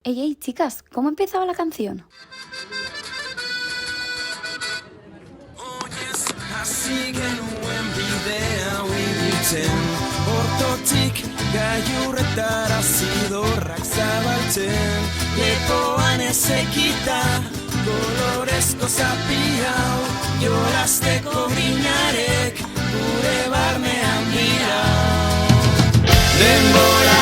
Ey, ey, chicas, ¿cómo empezaba la canción? Hasi genuen bidea ibiltzen Hortotik gailurretara zidorrak zabaltzen Lepoan ezekita kolorezko zapi hau Jolasteko minarek gure barnean dira Denbora